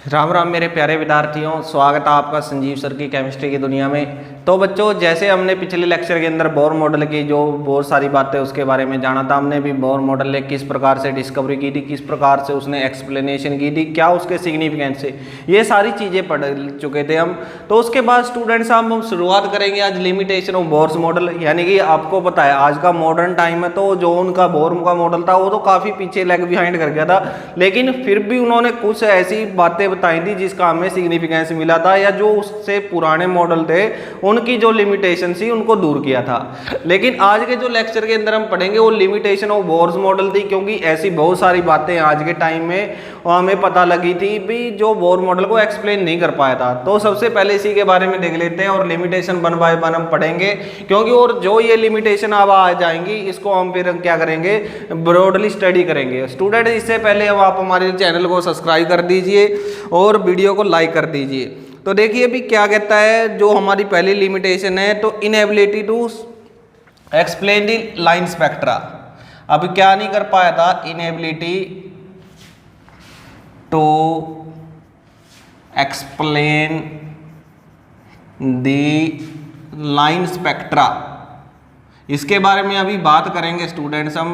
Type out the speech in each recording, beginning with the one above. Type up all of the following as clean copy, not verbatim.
राम राम मेरे प्यारे विद्यार्थियों, स्वागत है आपका संजीव सर की केमिस्ट्री की दुनिया में। तो बच्चों, जैसे हमने पिछले लेक्चर के अंदर बोर मॉडल की जो बहुत सारी बातें उसके बारे में जाना था, हमने भी बोर मॉडल ने किस प्रकार से डिस्कवरी की थी, किस प्रकार से उसने एक्सप्लेनेशन की थी, क्या उसके सिग्निफिकेंस से, ये सारी चीज़ें पढ़ चुके थे हम। तो उसके बाद स्टूडेंट्स हम शुरुआत करेंगे आज लिमिटेशन ऑफ बोर्स मॉडल। यानी कि आपको पता है आज का मॉडर्न टाइम है, तो जो उनका बोर का मॉडल था वो तो काफ़ी पीछे लेग बिहाइंड कर गया था, लेकिन फिर भी उन्होंने कुछ ऐसी बातें बताई थी जिसका हमें सिग्निफिकेंस मिला था, या जो उससे पुराने मॉडल थे उनकी जो लिमिटेशन थी उनको दूर किया था। लेकिन आज के जो लेक्चर के अंदर हम पढ़ेंगे वो लिमिटेशन ऑफ बोर्स मॉडल थी, क्योंकि ऐसी बहुत सारी बातें आज के टाइम में हमें पता लगी थी भी जो बोर मॉडल को एक्सप्लेन नहीं कर पाया था। तो सबसे पहले इसी के बारे में देख लेते हैं और लिमिटेशन वन बाय वन हम पढ़ेंगे, क्योंकि और जो ये लिमिटेशन अब आ जाएंगी इसको हम फिर क्या करेंगे, ब्रॉडली स्टडी करेंगे। स्टूडेंट, इससे पहले अब आप हमारे चैनल को सब्सक्राइब कर दीजिए और वीडियो को लाइक कर दीजिए। तो देखिए अभी क्या कहता है, जो हमारी पहली लिमिटेशन है, तो inability to explain the line spectra. अब क्या नहीं कर पाया था, inability to explain the line spectra. इसके बारे में अभी बात करेंगे स्टूडेंट्स हम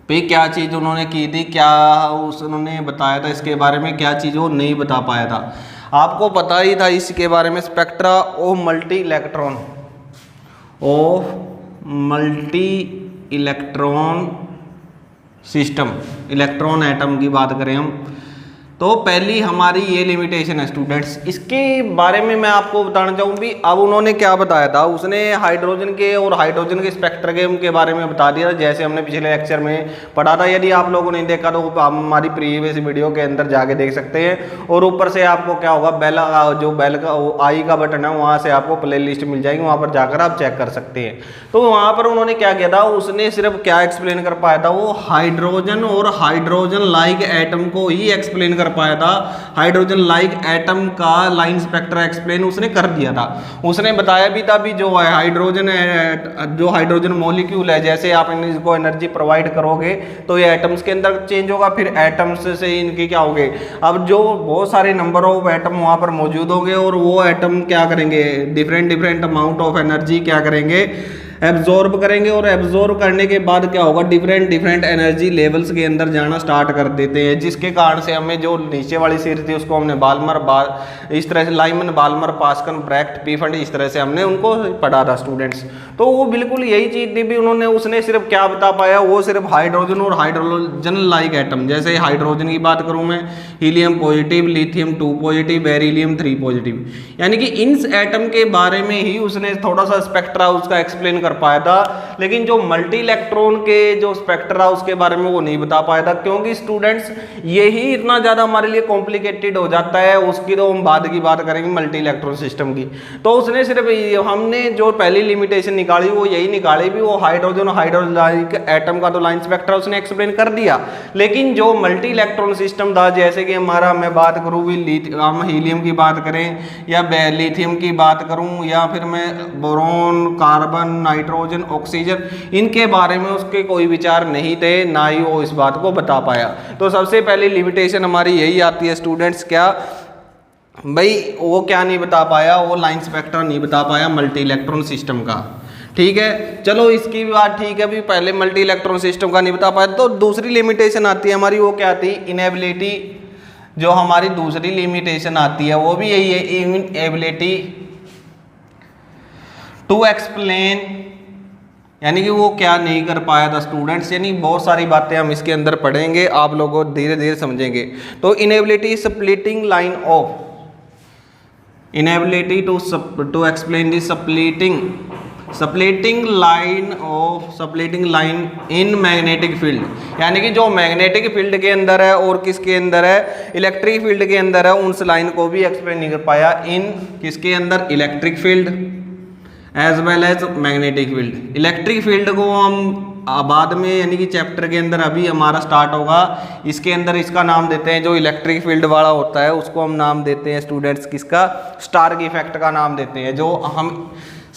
पे, क्या चीज़ उन्होंने की थी, क्या उन्होंने बताया था इसके बारे में, क्या चीज़ वो नहीं बता पाया था। आपको पता ही था इसके बारे में, spectra of multi electron system, electron atom की बात करें हम, तो पहली हमारी ये लिमिटेशन है स्टूडेंट्स। इसके बारे में मैं आपको बताना चाहूँ भी, अब उन्होंने क्या बताया था, उसने हाइड्रोजन के और हाइड्रोजन के स्पेक्ट्रम के बारे में बता दिया था, जैसे हमने पिछले लेक्चर में पढ़ा था। यदि आप लोगों ने देखा तो हमारी प्रीवियस वीडियो के अंदर जाके देख सकते हैं, और ऊपर से आपको क्या होगा, बेल का आई का बटन है, वहाँ से आपको प्ले लिस्ट मिल जाएगी, वहाँ पर जाकर आप चेक कर सकते हैं। तो वहाँ पर उन्होंने क्या किया था, उसने सिर्फ क्या एक्सप्लेन कर पाया था, वो हाइड्रोजन और हाइड्रोजन लाइक एटम को ही एक्सप्लेन कर पाया था। हाइड्रोजन लाइक एटम का लाइन स्पेक्ट्रा एक्सप्लेन उसने कर दिया था। उसने बताया भी था भी जो है हाइड्रोजन मॉलिक्यूल है, जैसे आप इनको एनर्जी प्रोवाइड करोगे तो ये एटम्स के अंदर चेंज होगा, फिर एटम्स से इनके क्या होंगे, अब जो बहुत सारे नंबर ऑफ एटम वहां पर मौजूद होंगे, और वो एटम क्या करेंगे, डिफरेंट अमाउंट ऑफ एनर्जी क्या करेंगे, एब्जॉर्ब करेंगे, और एब्जॉर्ब करने के बाद क्या होगा, डिफरेंट एनर्जी लेवल्स के अंदर जाना स्टार्ट कर देते हैं, जिसके कारण से हमें जो नीचे वाली सीरीज थी उसको हमने इस तरह से लाइमन, बाल्मर, पास्कन, ब्रैक्ट, पीफंड, इस तरह से हमने उनको पढ़ा था स्टूडेंट्स। तो वो बिल्कुल यही चीज़ थी भी, उसने सिर्फ क्या बता पाया, वो सिर्फ हाइड्रोजन और हाइड्रोजन लाइक एटम, जैसे हाइड्रोजन की बात करूँ मैं, helium positive, lithium 2 positive, beryllium 3 positive, यानी कि इन एटम के बारे में ही उसने थोड़ा सा स्पेक्ट्रा उसका एक्सप्लेन कर पाया था। लेकिन जो मल्टी इलेक्ट्रॉन के जो स्पेक्ट्रा उसके बारे में वो नहीं बता पाया था, क्योंकि स्टूडेंट्स यही इतना ज़्यादा हमारे लिए कॉम्प्लिकेटेड हो जाता है। उसकी तो हम बाद की बात करेंगे मल्टी इलेक्ट्रॉन सिस्टम की। तो उसने सिर्फ हमने जो पहली लिमिटेशन निकाली वो यही निकाली भी, वो हाइड्रोजन लाइक एटम का तो लाइन स्पेक्ट्रा उसने एक्सप्लेन कर दिया, लेकिन जो मल्टी इलेक्ट्रॉन सिस्टम था, जैसे कि हमारा मैं बात करूँ भी, हम हीलियम की बात करें या लिथियम की बात करूँ, या फिर मैं बोरॉन, कार्बन, नाइट्रोजन, ऑक्सीजन, इनके बारे में उसके कोई विचार नहीं थे, ना ही वो इस बात को बता पाया। तो सबसे पहली लिमिटेशन हमारी यही आती है स्टूडेंट्स, क्या भाई, वो क्या नहीं बता पाया, वो लाइन स्पेक्ट्रा नहीं बता पाया मल्टी इलेक्ट्रॉन सिस्टम का। ठीक है, चलो इसकी भी बात ठीक है भी, पहले मल्टी इलेक्ट्रॉन सिस्टम का नहीं बता पाया। तो दूसरी लिमिटेशन आती है हमारी, वो क्या आती है, इनएबिलिटी। जो हमारी दूसरी लिमिटेशन आती है वो भी यही है, इनएबिलिटी टू एक्सप्लेन, यानी कि वो क्या नहीं कर पाया था स्टूडेंट्स। यानी बहुत सारी बातें हम इसके अंदर पढ़ेंगे, आप लोगों को धीरे धीरे समझेंगे। तो inability splitting line of, inability to explain the splitting line in magnetic field, यानी कि जो मैग्नेटिक फील्ड के अंदर है और किसके अंदर है, इलेक्ट्रिक फील्ड के अंदर है, उस लाइन को भी एक्सप्लेन नहीं कर पाया इन किसके अंदर, electric field as well as magnetic field. Electric field को हम बाद में, यानी कि चैप्टर के अंदर अभी हमारा स्टार्ट होगा, इसके अंदर इसका नाम देते हैं, जो इलेक्ट्रिक फील्ड वाला होता है उसको हम नाम देते हैं स्टूडेंट्स, किसका, स्टार्क इफेक्ट का नाम देते हैं। जो हम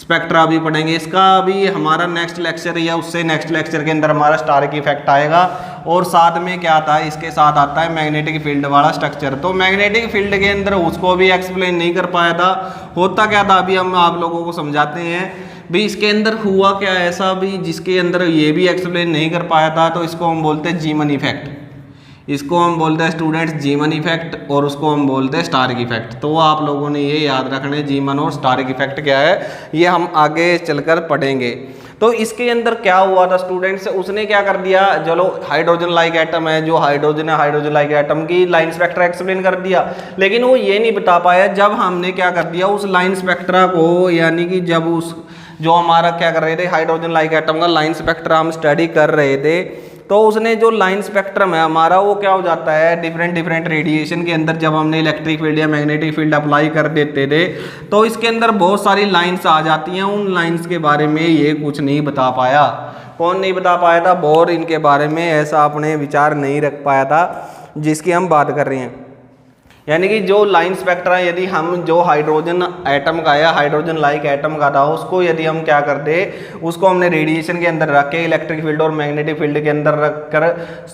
स्पेक्ट्रा भी पढ़ेंगे। इसका भी हमारा नेक्स्ट लेक्चर या उससे नेक्स्ट लेक्चर के अंदर हमारा स्टारिक इफेक्ट आएगा। और साथ में क्या आता है, इसके साथ आता है मैग्नेटिक फील्ड वाला स्ट्रक्चर। तो मैग्नेटिक फील्ड के अंदर उसको भी एक्सप्लेन नहीं कर पाया था। होता क्या था अभी हम आप लोगों को समझाते हैं भी इसके अंदर हुआ क्या ऐसा भी जिसके अंदर ये भी एक्सप्लेन नहीं कर पाया था। तो इसको हम बोलते हैं जीमन इफेक्ट, इसको हम बोलते हैं स्टूडेंट्स जीमन इफेक्ट, और उसको हम बोलते हैं स्टारिक इफेक्ट। तो आप लोगों ने ये याद रखना है जीमन और स्टारिक इफेक्ट क्या है, ये हम आगे चलकर पढ़ेंगे। तो इसके अंदर क्या हुआ था स्टूडेंट्स, उसने क्या कर दिया, चलो हाइड्रोजन लाइक एटम है, जो हाइड्रोजन है हाइड्रोजन लाइक एटम की लाइन स्पेक्ट्रा एक्सप्लेन कर दिया। लेकिन वो ये नहीं बता पाया जब हमने क्या कर दिया उस लाइन स्पेक्ट्रा को, यानी कि जब उस जो हमारा क्या कर रहे थे हाइड्रोजन लाइक एटम का लाइन स्पेक्ट्रा हम स्टडी कर रहे थे, तो उसने जो लाइन स्पेक्ट्रम है हमारा वो क्या हो जाता है डिफरेंट रेडिएशन के अंदर जब हमने इलेक्ट्रिक फील्ड या मैग्नेटिक फील्ड अप्लाई कर देते थे तो इसके अंदर बहुत सारी लाइंस आ जाती हैं। उन लाइंस के बारे में ये कुछ नहीं बता पाया। कौन नहीं बता पाया था, बोर इनके बारे में ऐसा अपने विचार नहीं रख पाया था जिसकी हम बात कर रहे हैं। यानी कि जो लाइन स्पेक्ट्रा यदि हम जो हाइड्रोजन एटम का या हाइड्रोजन लाइक एटम का था उसको यदि हम क्या कर दे, उसको हमने रेडिएशन के अंदर रख के इलेक्ट्रिक फील्ड और मैग्नेटिक फील्ड के अंदर रख कर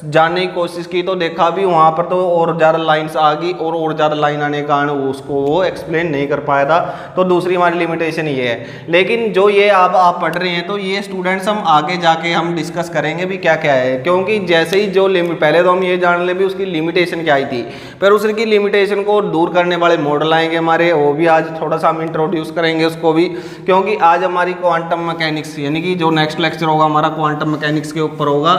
जानने की कोशिश की तो देखा भी वहाँ पर तो और ज़्यादा लाइन्स आ गई और ज़्यादा लाइन आने के कारण उसको वो एक्सप्लेन नहीं कर पाया था। तो दूसरी हमारी लिमिटेशन ये है। लेकिन जो ये अब आप पढ़ रहे हैं तो ये स्टूडेंट्स हम आगे जाके हम डिस्कस करेंगे भी क्या क्या है, क्योंकि जैसे ही जो पहले तो हम ये जान लें भी उसकी लिमिटेशन क्या आई थी, फिर उसकी लिमिटेशन को दूर करने वाले मॉडल आएंगे हमारे, वो भी आज थोड़ा सा हम इंट्रोड्यूस करेंगे उसको भी, क्योंकि आज हमारी क्वांटम मैकेनिक्स यानी कि जो नेक्स्ट लेक्चर होगा हमारा क्वांटम मैकेनिक्स के ऊपर होगा।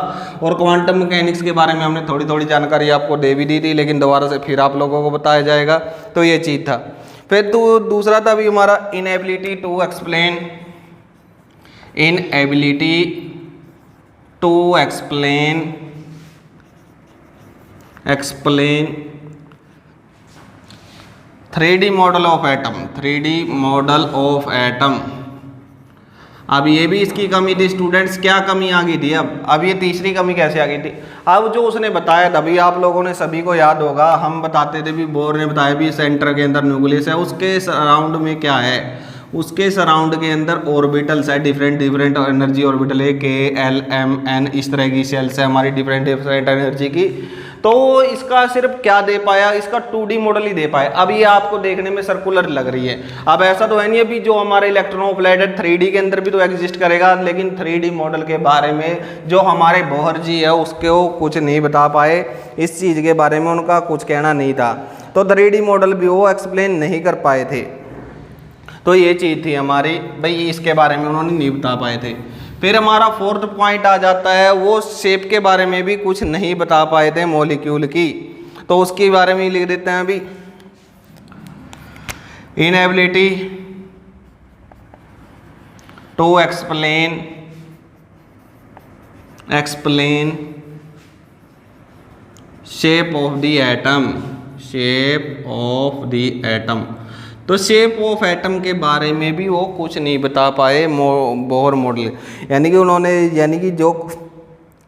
और क्वांटम मैकेनिक्स के बारे में हमने थोड़ी थोड़ी जानकारी आपको दे भी दी थी, लेकिन दोबारा से फिर आप लोगों को बताया जाएगा। तो ये चीज़ था। फिर तो दूसरा था भी हमारा inability to explain, inability to explain 3D model of atom, 3D model of atom. अब ये भी इसकी कमी थी स्टूडेंट्स। क्या कमी आ गई थी अब ये तीसरी कमी कैसे आ गई थी। अब जो उसने बताया था भी आप लोगों ने सभी को याद होगा, हम बताते थे भी बोर ने बताया भी सेंटर के अंदर न्यूक्लियस है, उसके सराउंड में क्या है, उसके सराउंड के अंदर ऑर्बिटल्स है, डिफरेंट एनर्जी ऑर्बिटल है, के एल एम एन इस तरह की सेल्स है हमारी डिफरेंट एनर्जी की। तो इसका सिर्फ क्या दे पाया, इसका 2D मॉडल ही दे पाया। अब ये आपको देखने में सर्कुलर लग रही है। अब ऐसा तो है नहीं अभी जो हमारे इलेक्ट्रॉन फ्लैट है 3D के अंदर भी तो एग्जिस्ट करेगा, लेकिन 3D मॉडल के बारे में जो हमारे बोहर जी है उसके वो कुछ नहीं बता पाए, इस चीज़ के बारे में उनका कुछ कहना नहीं था। तो 3D मॉडल भी वो एक्सप्लेन नहीं कर पाए थे। तो ये चीज़ थी हमारी भाई, इसके बारे में उन्होंने नहीं बता पाए थे। फिर हमारा फोर्थ पॉइंट आ जाता है, वो शेप के बारे में भी कुछ नहीं बता पाए थे मॉलिक्यूल की, तो उसके बारे में ही लिख देते हैं अभी। Inability to explain shape of the atom, shape of the atom. तो शेप ऑफ एटम के बारे में भी वो कुछ नहीं बता पाए बोहर मॉडल। यानी कि उन्होंने यानी कि जो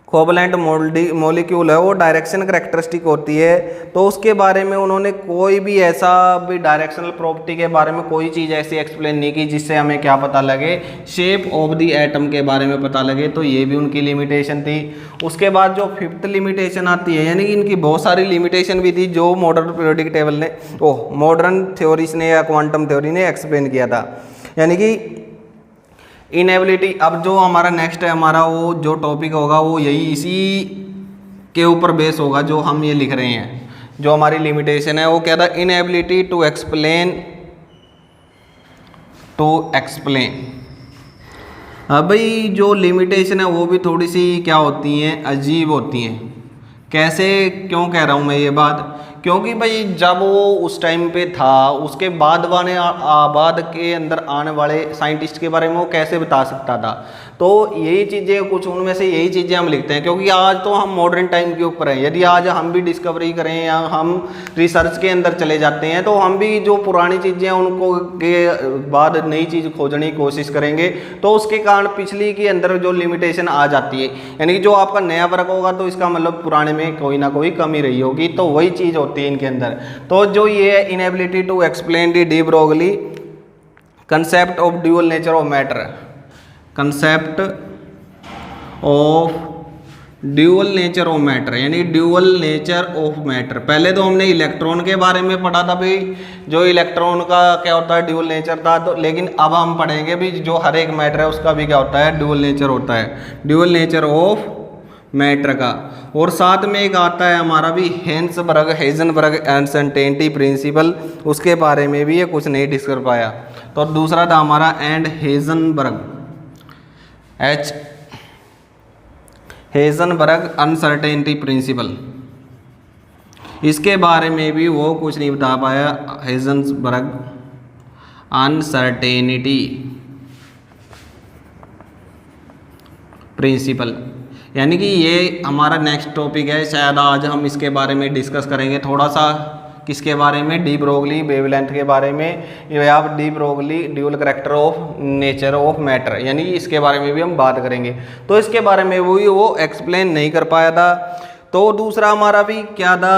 कोवलेंट मॉलिक्यूल है वो डायरेक्शन करैक्टरिस्टिक होती है, तो उसके बारे में उन्होंने कोई भी ऐसा भी डायरेक्शनल प्रॉपर्टी के बारे में कोई चीज़ ऐसी एक्सप्लेन नहीं की जिससे हमें क्या पता लगे, शेप ऑफ द एटम के बारे में पता लगे। तो ये भी उनकी लिमिटेशन थी। उसके बाद जो फिफ्थ लिमिटेशन आती है, यानी कि इनकी बहुत सारी लिमिटेशन भी थी जो मॉडर्न पीरियोडिक टेबल ने मॉडर्न थ्योरीज ने या क्वांटम थ्योरी ने एक्सप्लेन किया था। यानी कि इनएबिलिटी, अब जो हमारा नेक्स्ट है हमारा वो जो टॉपिक होगा वो यही इसी के ऊपर बेस होगा जो हम ये लिख रहे हैं। जो हमारी लिमिटेशन है वो क्या था, इनएबिलिटी टू एक्सप्लेन अब भाई जो लिमिटेशन है वो भी थोड़ी सी क्या होती हैं, अजीब होती हैं। कैसे, क्यों कह रहा हूँ मैं ये बात, क्योंकि भाई जब वो उस टाइम पे था उसके बाद के अंदर आने वाले साइंटिस्ट के बारे में वो कैसे बता सकता था। तो यही चीज़ें कुछ उनमें से यही चीज़ें हम लिखते हैं, क्योंकि आज तो हम मॉडर्न टाइम के ऊपर हैं। यदि आज हम भी डिस्कवरी करें या हम रिसर्च के अंदर चले जाते हैं तो हम भी जो पुरानी चीज़ें हैं उनको के बाद नई चीज़ खोजने की कोशिश करेंगे, तो उसके कारण पिछली के अंदर जो लिमिटेशन आ जाती है, यानी कि जो आपका नया वर्क होगा तो इसका मतलब पुराने में कोई ना कोई कमी रही होगी, तो वही चीज़ होती है इनके अंदर। तो जो ये inability to explain the de Broglie concept of dual nature of matter, concept of dual nature of matter यानी ड्यूअल नेचर ऑफ मैटर। पहले तो हमने इलेक्ट्रॉन के बारे में पढ़ा था भाई, जो इलेक्ट्रॉन का क्या होता है ड्यूअल नेचर था, तो लेकिन अब हम पढ़ेंगे भी जो हर एक मैटर है उसका भी क्या होता है ड्यूअल नेचर होता है, ड्यूअल नेचर ऑफ मैटर का। और साथ में एक आता है हमारा भी हेज़नबर्ग अनसर्टेनिटी प्रिंसिपल, उसके बारे में भी ये कुछ नहीं डिस्कस कर पाया। तो दूसरा था हमारा एंड हेज़नबर्ग अनसर्टेनिटी प्रिंसिपल, इसके बारे में भी वो कुछ नहीं बता पाया, हेज़नबर्ग अनसर्टेनिटी प्रिंसिपल। यानी कि ये हमारा नेक्स्ट टॉपिक है, शायद आज हम इसके बारे में डिस्कस करेंगे थोड़ा सा। किसके बारे में? डी ब्रोगली वेवलेंथ के बारे में, या de Broglie dual character of nature of matter, यानी कि इसके बारे में भी हम बात करेंगे। तो इसके बारे में वो एक्सप्लेन नहीं कर पाया था। तो दूसरा हमारा भी क्या था,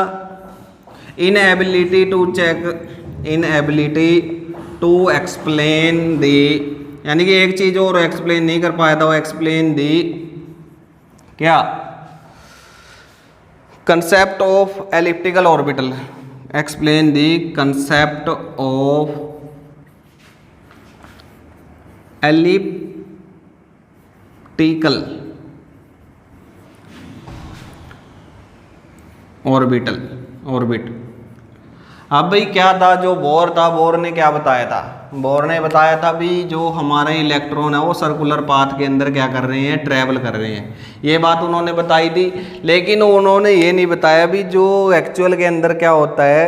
इनएबिलिटी टू एक्सप्लेन दी, यानी कि एक चीज़ और एक्सप्लेन नहीं कर पाया था, वो एक्सप्लेन दी क्या, concept of elliptical orbital, explain the concept of elliptical orbit. अब भाई क्या था, जो बोर था, बोर ने क्या बताया था, बोर ने बताया था भी जो हमारे इलेक्ट्रॉन है वो सर्कुलर पाथ के अंदर क्या कर रहे हैं, ट्रैवल कर रहे हैं। ये बात उन्होंने बताई थी, लेकिन उन्होंने ये नहीं बताया भी जो एक्चुअल के अंदर क्या होता है,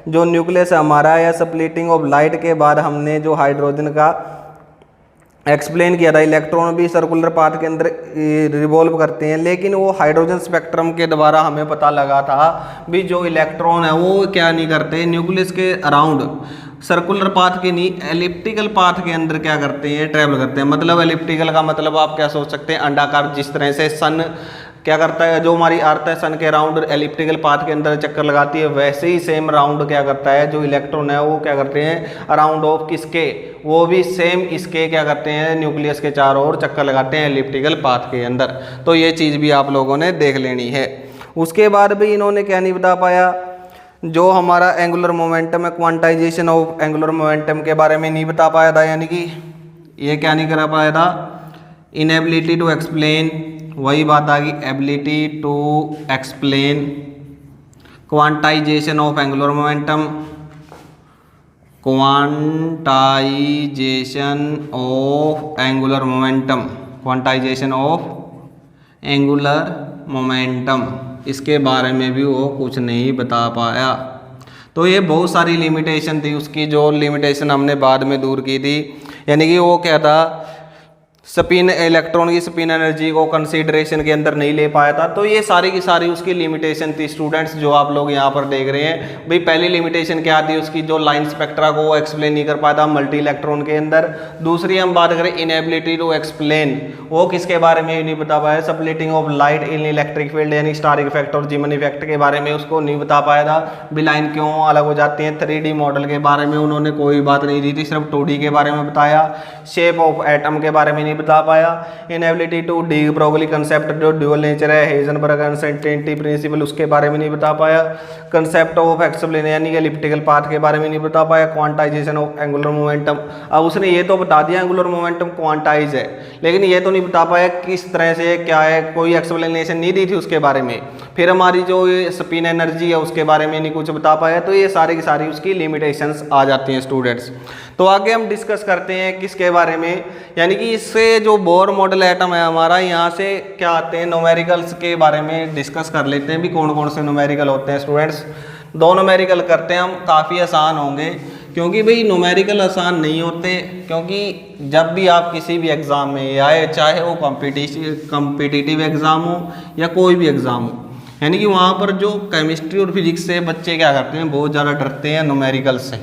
जो न्यूक्लियस हमारा या स्प्लिटिंग ऑफ लाइट के बाद हमने जो हाइड्रोजन का एक्सप्लेन किया था, इलेक्ट्रॉन भी सर्कुलर पाथ के अंदर रिवॉल्व करते हैं, लेकिन वो हाइड्रोजन स्पेक्ट्रम के द्वारा हमें पता लगा था भी जो इलेक्ट्रॉन है वो क्या नहीं करते, न्यूक्लियस के अराउंड सर्कुलर पाथ के नहीं, एलिप्टिकल पाथ के अंदर क्या करते हैं, ट्रैवल करते हैं। मतलब एलिप्टिकल का मतलब आप क्या सोच सकते हैं, अंडाकार, जिस तरह से सन क्या करता है, जो हमारी अर्थ है सन के राउंड एलिप्टिकल पाथ के अंदर चक्कर लगाती है, वैसे ही सेम राउंड क्या करता है जो इलेक्ट्रॉन है वो क्या करते हैं, अराउंड ऑफ किसके, वो भी सेम इसके क्या करते हैं, न्यूक्लियस के चारों ओर चक्कर लगाते हैं एलिप्टिकल पाथ के अंदर। तो ये चीज़ भी आप लोगों ने देख लेनी है। उसके बाद भी इन्होंने क्या नहीं बता पाया, जो हमारा एंगुलर मोमेंटम है, क्वांटाइजेशन ऑफ एंगुलर मोमेंटम के बारे में नहीं बता पाया था, यानी कि ये क्या नहीं करा पाया था, इनएबिलिटी टू एक्सप्लेन, वही बात आ गई, ability to explain quantization of angular momentum, quantization of angular momentum, quantization of angular momentum, इसके बारे में भी वो कुछ नहीं बता पाया। तो ये बहुत सारी लिमिटेशन थी उसकी, जो लिमिटेशन हमने बाद में दूर की थी, यानी कि वो क्या था, स्पिन, इलेक्ट्रॉन की स्पिन एनर्जी को कंसीडरेशन के अंदर नहीं ले पाया था। तो ये सारी की सारी उसकी लिमिटेशन थी स्टूडेंट्स, जो आप लोग यहाँ पर देख रहे हैं। भाई पहली लिमिटेशन क्या थी उसकी, जो लाइन स्पेक्ट्रा को वो एक्सप्लेन नहीं कर पाया था मल्टी इलेक्ट्रॉन के अंदर। दूसरी हम बात करें इनएबिलिटी टू एक्सप्लेन, वो किसके बारे में नहीं बता पाया, splitting of light in electric field, यानी स्टार इफेक्ट और जीमन इफेक्ट के बारे में उसको नहीं बता पाया था, भी लाइन क्यों अलग हो जाती है। 3D मॉडल के बारे में उन्होंने कोई बात नहीं दी थी, सिर्फ 2D के बारे में बताया। शेप ऑफ एटम के बारे में नहीं बता पाया। Inability to de Broglie concept, जो ड्यूअल नेचर है, हेज़नबर्ग अनसर्टेनिटी प्रिंसिपल, उसके बारे में नहीं बता पाया। कंसेप्ट ऑफ एक्सप्लेन, यानी कि एलिप्टिकल पाथ के बारे में नहीं बता पाया। क्वांटाइजेशन ऑफ एंगुलर मोमेंटम, अब उसने ये तो बता दिया एंगुलर मोमेंटम क्वांटाइज है, लेकिन ये तो नहीं बता पाया किस तरह से क्या है, कोई एक्सप्लेनेशन नहीं दी थी उसके बारे में। फिर हमारी जो स्पिन एनर्जी है उसके बारे में नहीं कुछ बता पाया। तो ये सारी की सारी उसकी लिमिटेशंस आ जाती हैं स्टूडेंट्स। तो आगे हम डिस्कस करते हैं किसके बारे में, यानी कि इससे जो बोर मॉडल एटम है हमारा, यहाँ से क्या आते हैं, न्यूमेरिकल्स के बारे में डिस्कस कर लेते हैं भी कौन कौन से न्यूमेरिकल होते हैं स्टूडेंट्स। 2 न्यूमेरिकल करते हैं हम, काफ़ी आसान होंगे, क्योंकि भाई न्यूमेरिकल आसान नहीं होते, क्योंकि जब भी आप किसी भी एग्ज़ाम में आए, चाहे वो कॉम्पिटिटिव एग्ज़ाम हो या कोई भी एग्ज़ाम हो, यानी कि वहाँ पर जो केमिस्ट्री और फिजिक्स से बच्चे क्या करते हैं, बहुत ज़्यादा डरते हैं न्यूमेरिकल से,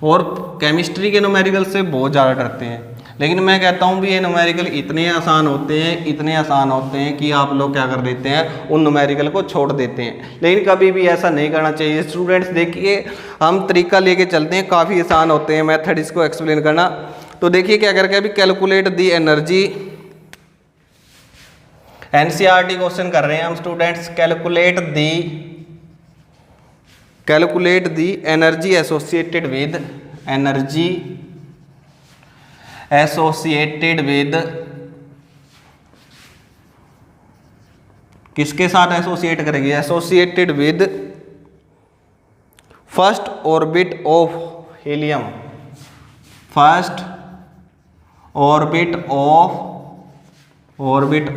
और केमिस्ट्री के न्यूमेरिकल से बहुत ज़्यादा डरते हैं। लेकिन मैं कहता हूँ भी ये न्यूमेरिकल इतने आसान होते हैं कि आप लोग क्या कर देते हैं, उन न्यूमेरिकल को छोड़ देते हैं। लेकिन कभी भी ऐसा नहीं करना चाहिए स्टूडेंट्स। देखिए हम तरीका लेके चलते हैं, काफ़ी आसान होते हैं मेथड इसको एक्सप्लेन करना। तो देखिए क्या करके अभी calculate the energy, NCERT question कर रहे हैं हम students. Calculate the energy associated with किसके साथ एसोसिएट करेंगे, associated with first orbit of helium, first orbit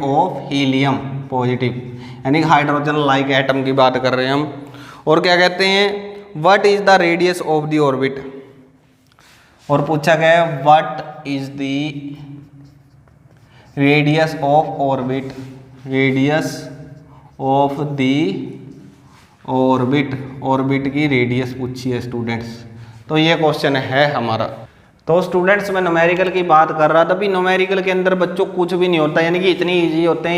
of helium positive, यानी हाइड्रोजन लाइक एटम की बात कर रहे हैं हम। और क्या कहते हैं, what is the radius of the orbit, और पूछा गया है what is the radius of orbit, radius of the orbit की रेडियस पूछी है स्टूडेंट्स। तो ये क्वेश्चन है हमारा। तो स्टूडेंट्स मैं न्यूमेरिकल की बात कर रहा था। अभी न्यूमेरिकल के अंदर बच्चों कुछ भी नहीं होता, यानी कि इतने इजी होते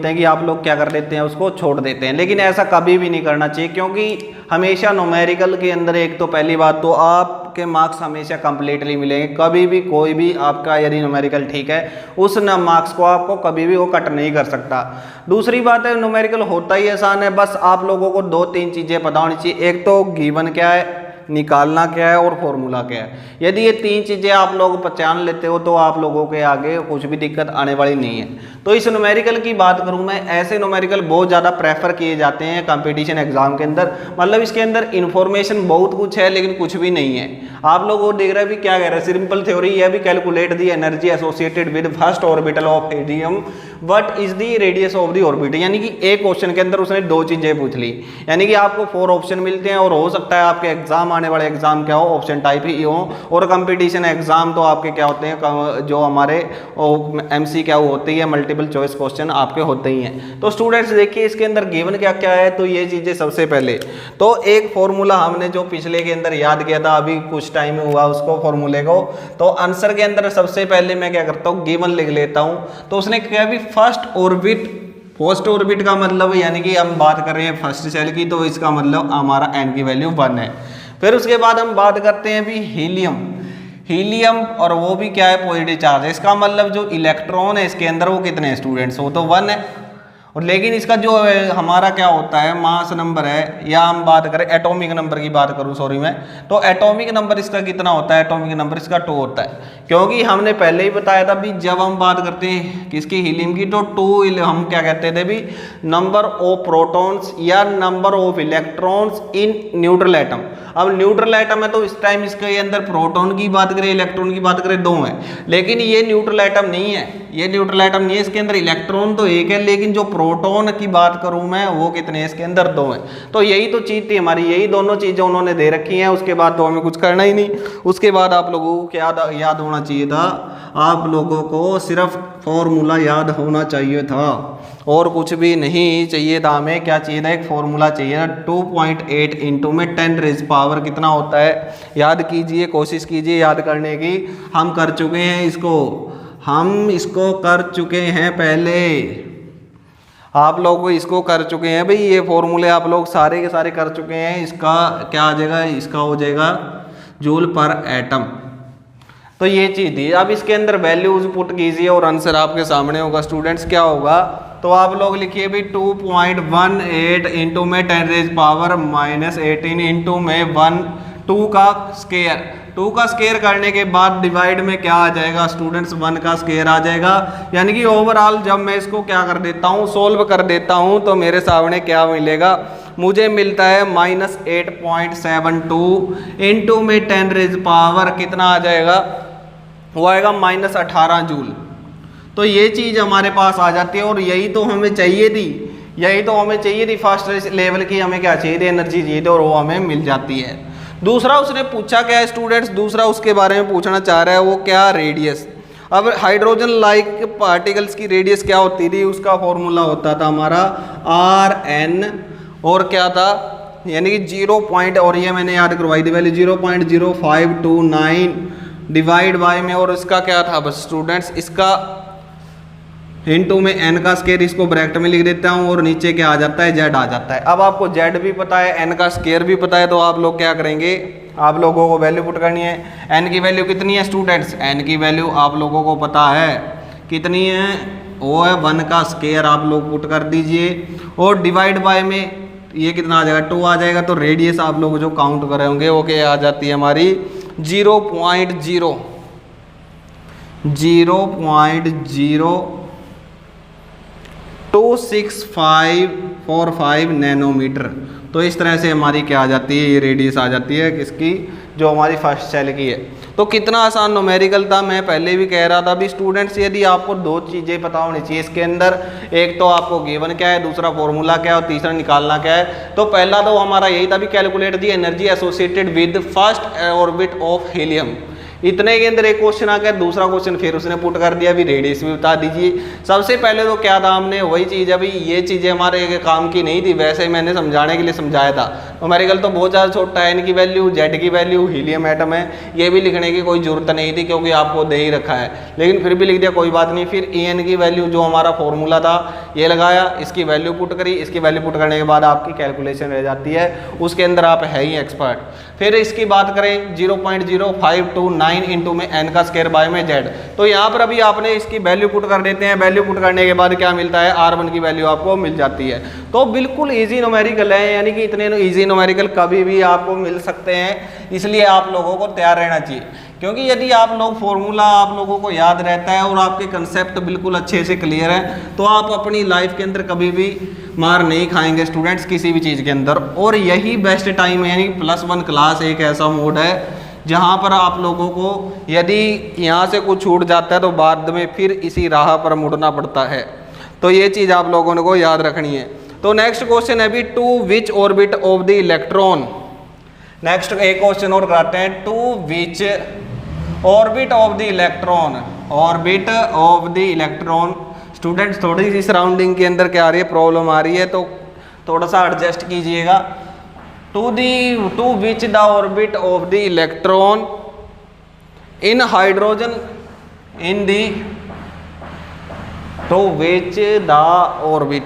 हैं कि आप लोग क्या कर देते हैं, उसको छोड़ देते हैं। लेकिन ऐसा कभी भी नहीं करना चाहिए, क्योंकि हमेशा न्यूमेरिकल के अंदर एक तो पहली बात तो आपके मार्क्स हमेशा कंप्लीटली मिलेंगे। कभी भी कोई भी आपका यदि न्यूमेरिकल ठीक है, उस मार्क्स को आपको कभी भी वो कट नहीं कर सकता। दूसरी बात है, न्यूमेरिकल होता ही आसान है, बस आप लोगों को 2-3 चीज़ें पता होनी चाहिए। एक तो गिवन क्या है, निकालना क्या है, और फॉर्मूला क्या है। यदि ये 3 चीज़ें आप लोग पहचान लेते हो तो आप लोगों के आगे कुछ भी दिक्कत आने वाली नहीं है। तो इस न्यूमेरिकल की बात करूं मैं, ऐसे न्यूमेरिकल बहुत ज़्यादा प्रेफर किए जाते हैं कंपटीशन एग्जाम के अंदर। मतलब इसके अंदर इन्फॉर्मेशन बहुत कुछ है लेकिन कुछ भी नहीं है। आप लोग वो देख रहे हैं भी क्या कह रहे हैं, सिंपल थ्योरी है भी, calculate the energy associated with first orbital of helium, what is the radius of the orbit. यानी कि एक क्वेश्चन के अंदर उसने 2 चीज़ें पूछ ली, यानी कि आपको 4 ऑप्शन मिलते हैं। और हो सकता है आपके एग्जाम आने वाले एग्जाम क्या हो, ऑप्शन टाइप ही हो। और कंपटीशन एग्जाम तो आपके क्या होते हैं, जो हमारे एमसी क्या होती है, मल्टीपल चॉइस क्वेश्चन आपके होते ही हैं। तो स्टूडेंट्स देखिए इसके अंदर गिवन क्या क्या है, तो ये चीज़ें सबसे पहले तो एक फॉर्मूला हमने जो पिछले के अंदर याद किया था, अभी कुछ टाइम हुआ उसको फॉर्मूले को। तो आंसर के अंदर सबसे पहले मैं क्या करता हूँ, गिवन लिख लेता हूँ। तो उसने क्या भी फर्स्ट ऑर्बिट का मतलब, यानी कि हम बात कर रहे हैं फर्स्ट सेल की, तो इसका मतलब हमारा n की वैल्यू 1 है। फिर उसके बाद हम बात करते हैं भी हीलियम, और वो भी क्या है, पॉजिटिव चार्ज है। इसका मतलब जो इलेक्ट्रॉन है इसके अंदर वो कितने हैं स्टूडेंट्स, वो तो 1 है। और लेकिन इसका जो हमारा क्या होता है, मास नंबर है, या हम बात करें एटॉमिक नंबर की बात करूं, सॉरी मैं, तो एटॉमिक नंबर इसका कितना होता है, एटॉमिक नंबर इसका 2 होता है। क्योंकि हमने पहले ही बताया था भी, जब हम बात करते हैं किसकी, हीलियम की, तो 2 हम क्या कहते थे भी, नंबर ऑफ प्रोटॉन्स या number of electrons in neutral atom. अब न्यूट्रल एटम है तो इस टाइम इसके अंदर प्रोटॉन की बात करें, इलेक्ट्रॉन की बात करें, 2 है। लेकिन ये न्यूट्रल एटम नहीं है, ये न्यूट्रल एटम नहीं है, इसके अंदर इलेक्ट्रॉन तो 1 है, लेकिन जो प्रोटॉन की बात करूं मैं, वो कितने हैं, इसके अंदर 2 है। तो यही तो चीज़ थी हमारी, यही दोनों चीज़ें उन्होंने दे रखी हैं। उसके बाद तो हमें कुछ करना ही नहीं। उसके बाद आप लोगों को क्या याद होना चाहिए था, आप लोगों को सिर्फ फॉर्मूला याद होना चाहिए था, और कुछ भी नहीं चाहिए था। हमें क्या चाहिए था, एक फॉर्मूला चाहिए था। 2.8 इंटू में 10 रेज पावर कितना होता है, याद कीजिए, कोशिश कीजिए याद करने की। हम कर चुके हैं इसको कर चुके हैं पहले, आप लोग को इसको कर चुके हैं भाई। ये फॉर्मूले आप लोग सारे के सारे कर चुके हैं। इसका क्या आ जाएगा, इसका हो जाएगा जूल पर एटम। तो ये चीज़ थी। अब इसके अंदर वैल्यूज पुट कीजिए और आंसर आपके सामने होगा स्टूडेंट्स। क्या होगा, तो आप लोग लिखिए भी 2.18 इंटू में 10 रेज पावर -18 इंटू में 2 का स्केयर। 2 का स्केयर करने के बाद डिवाइड में क्या आ जाएगा स्टूडेंट्स, 1 का स्केयर आ जाएगा। यानी कि ओवरऑल जब मैं इसको क्या कर देता हूँ, सोल्व कर देता हूँ, तो मेरे सामने क्या मिलेगा, मुझे मिलता है -8.72 इंटू में 10 रेज पावर कितना आ जाएगा, वो आएगा -18 जूल। तो ये चीज़ हमारे पास आ जाती है। और यही तो हमें चाहिए थी, फर्स्ट लेवल की हमें क्या चाहिए थी, एनर्जी चाहिए थी, और वो हमें मिल जाती है। दूसरा उसने पूछा क्या है स्टूडेंट्स, दूसरा उसके बारे में पूछना चाह रहा है, वो क्या, रेडियस। अब हाइड्रोजन लाइक पार्टिकल्स की रेडियस क्या होती थी, उसका फॉर्मूला होता था हमारा Rn, और क्या था, यानी कि 0. और ये मैंने याद करवाई थी पहले, 0.0529 डिवाइड बाय में, और इसका क्या था बस स्टूडेंट्स, इसका इनटू में n का स्क्वायर, इसको ब्रैकेट में लिख देता हूँ और नीचे क्या आ जाता है, z आ जाता है। अब आपको z भी पता है, n का स्क्वायर भी पता है, तो आप लोग क्या करेंगे, आप लोगों को वैल्यू पुट करनी है। n की वैल्यू कितनी है स्टूडेंट्स, n की वैल्यू आप लोगों को पता है कितनी है, वो है 1 का स्क्वायर, आप लोग पुट कर दीजिए और डिवाइड बाय में ये कितना आ जाएगा, 2 आ जाएगा। तो रेडियस आप लोग जो काउंट कर रहे होंगे वो क्या आ जाती है हमारी 0.02645 नैनोमीटर। तो इस तरह से हमारी क्या आ जाती है, ये रेडियस आ जाती है किसकी, जो हमारी फर्स्ट सेल की है। तो कितना आसान न्यूमेरिकल था, मैं पहले भी कह रहा था। अभी स्टूडेंट्स यदि आपको दो चीज़ें पता होनी चाहिए इसके अंदर, एक तो आपको गिवन क्या है, दूसरा फॉर्मूला क्या है और तीसरा निकालना क्या है। तो पहला तो हमारा यही था भी calculate the energy associated with first orbit of helium. इतने के अंदर एक क्वेश्चन आ गया, दूसरा क्वेश्चन फिर उसने पुट कर दिया भी रेडियस भी बता दीजिए। सबसे पहले तो क्या था, हमने वही चीज़, अभी ये चीज़ें हमारे काम की नहीं थी, वैसे ही मैंने समझाने के लिए समझाया था। न्यूमेरिकल तो बहुत ज़्यादा छोटा है, n की वैल्यू, z की वैल्यू, हीलियम एटम है, ये भी लिखने की कोई ज़रूरत नहीं थी क्योंकि आपको दे ही रखा है, लेकिन फिर भी लिख दिया, कोई बात नहीं। फिर En की वैल्यू जो हमारा फॉर्मूला था ये लगाया, इसकी वैल्यू पुट करी, इसकी वैल्यू पुट करने के बाद आपकी कैलकुलेशन रह जाती है, उसके अंदर आप है ही एक्सपर्ट। फिर इसकी बात करें 0.0529 इंटू में n का स्क्वायर बाय में z, तो यहाँ पर अभी आपने इसकी वैल्यू पुट कर देते हैं। वैल्यू पुट करने के बाद क्या मिलता है, R1 की वैल्यू आपको मिल जाती है। तो बिल्कुल इजी न्यूमेरिकल है, यानी कि इतने इजी न्यूमेरिकल कभी भी आपको मिल सकते हैं, इसलिए आप लोगों को तैयार रहना चाहिए। क्योंकि यदि आप लोग फॉर्मूला आप लोगों को याद रहता है और आपके कंसेप्ट बिल्कुल अच्छे से क्लियर है, तो आप अपनी लाइफ के अंदर कभी भी मार नहीं खाएंगे स्टूडेंट्स किसी भी चीज़ के अंदर। और यही बेस्ट टाइम है, यानी +1 क्लास एक ऐसा मोड है जहाँ पर आप लोगों को यदि यहाँ से कुछ छूट जाता है तो बाद में फिर इसी राह पर मुड़ना पड़ता है। तो ये चीज़ आप लोगों को याद रखनी है। तो नेक्स्ट क्वेश्चन है भी to which orbit of the electron. Next एक क्वेश्चन और कराते हैं, to which orbit of the electron, orbit of the electron. Students थोड़ी सी सराउंडिंग के अंदर क्या आ रही है, प्रॉब्लम आ रही है, तो थोड़ा सा एडजस्ट कीजिएगा। To which the orbit of the electron in hydrogen in the, to which the orbit,